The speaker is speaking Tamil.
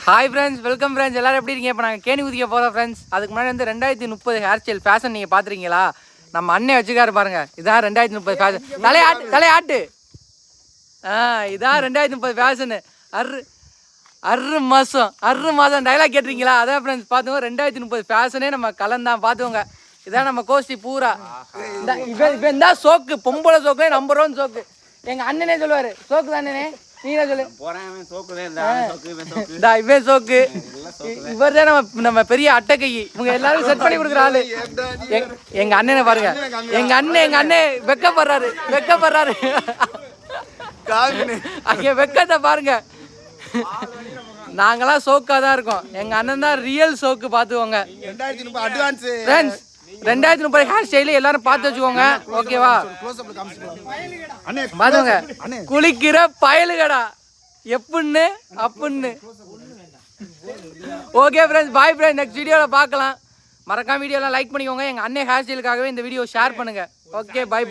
Hi friends, welcome friends. எல்லாரும் எப்படி இருக்கீங்க? இப்போ நாங்கள் கேணி ஊதிக்க போகிறோம் ஃப்ரெண்ட்ஸ். அதுக்கு முன்னாடி வந்து 2030 ஹேர் ஸ்டைல் ஃபேஷன் நீங்கள் பார்த்துருக்கீங்களா? நம்ம அண்ணன் வச்சுக்காரு பாருங்க. இதான் 2030 ஃபேஷன். தலையாட்டு இதான் 2030 ஃபேஷனு. அரு மாதம் டைலாக் கேட்டிருக்கீங்களா? அதான் ஃப்ரெண்ட்ஸ் பார்த்துக்கோங்க. 2030 ஃபேஷனே நம்ம கலந்தான் பார்த்துக்கோங்க. இதான் நம்ம கோஷ்டி பூரா. இப்போ இந்த சோக்கு பொம்பளை சோக்குலே நம்பர் 1 சோக்கு. எங்கள் அண்ணனே சொல்லுவார், சோக்கு தானே நீங்க சொல்லு. இவன் சோக்கு, இவர் தான் நம்ம பெரிய அட்டைக்கை. இவங்க எல்லாரும் செட் பண்ணி கொடுக்குற ஆளு எங்க அண்ணனை பாருங்க. எங்க அண்ணன் வெக்கப்படுறாரு. அங்க வெக்கத்தை பாருங்க. நாங்களாம் சோக்கா தான் இருக்கோம். எங்க அண்ணன் தான் ரியல் சோக்கு. பாத்துக்கோங்க. 2030 ஹேர் ஸ்டைலு எல்லாரும் பார்த்து வச்சுக்கோங்க. ஓகேவா? பாத்துங்க, குளிக்கிற பயலுகடா எப்புன்னு அப்புன்னு. Okay friends, bye friends. Next வீடியோவில் பார்க்கலாம். மறக்காம வீடியோலாம் லைக் பண்ணிக்கோங்க. எங்கள் அண்ணன் ஹேர் ஸ்டைலுக்காகவே இந்த வீடியோ ஷேர் பண்ணுங்க. ஓகே, பாய்.